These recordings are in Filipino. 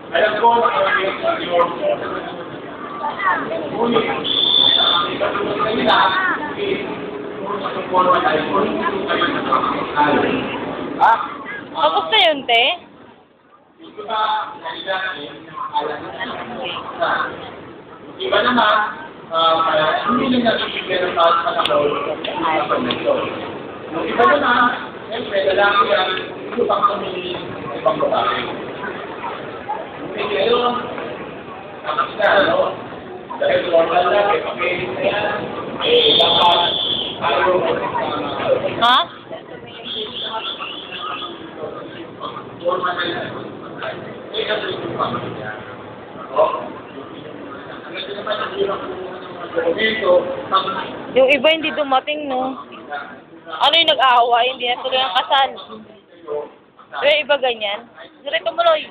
Alam ko na kamusta yun, te? iba naman, hindi lang nakikigyan ng tao sa nakawal sa pagmento. Yung iba naman, siyempre, lalaki yan, ito pang pamilya, ibang babae. Hindi kayo, tapos na, ano? Dahil normal lang, may pakilit na yan, may dapat, ayaw, Ha? normal na yan. May kasi yung pamilya. Yung iba hindi dumating, no? Ano yung nag-aaway? Hindi na tuloy ang kasal. Yung iba ganyan. Direct tumuloy.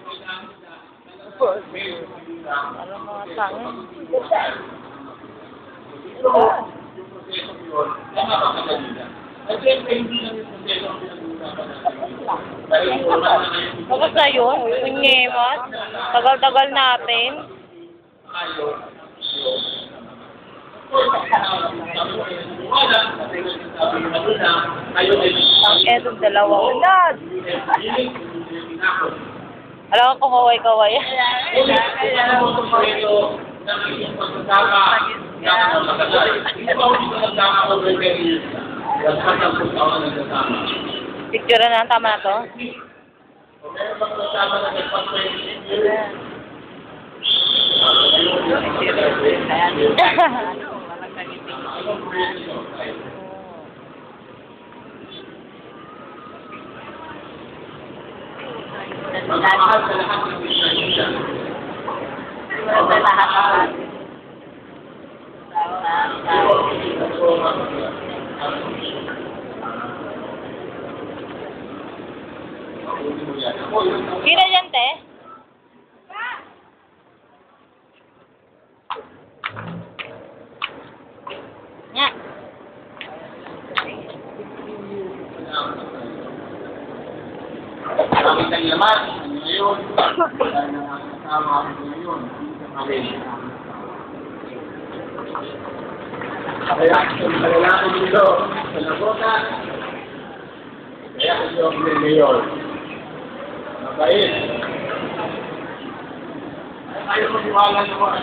Ano mga tanga? Tapos na yun? Kunyewas? Tagal-tagal natin. Etong dalawa ulat. Alam ko kung kaway-kaway. Picture na, tama na to? Kira yan, te? Nya. Maraming tayong laman, ngayon, kasama ngayon, kaya lalaki dito sa Laguna, kaya ito ang ngayon. Mabait. Ayaw mo diwala naman.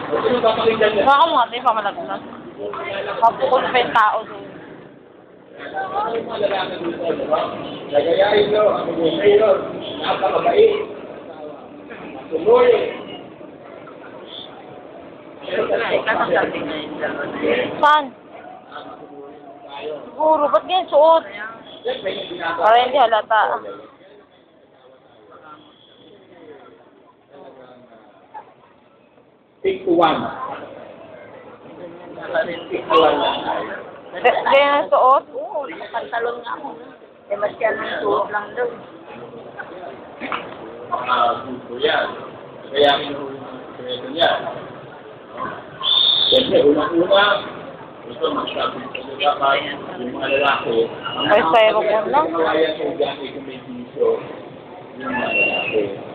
Huwag mo papakinggan yan. Baka mo ate, pamalagnas. Kapukot pa yung tao doon. Ano yung mga lalaki dito, diba? Nagayain nyo, ang ngayon, napakabait. Tuloy. Saan? Siguro, ba't ganyan suot? Para hindi halata. Pick to one. Pick to one lang tayo. Ganyan ang suot? Oo, pantalon nga ako. Eh, masyal ng suot lang daw. Gusto yan. Kaya kinuhuli ng sekreto niya. Siyempre, unang-una, gusto magsabi sa dapat yung mga lalaki. Ay, sayo ko lang. Kaya kung gano'n kung may biso, yung mga lalaki.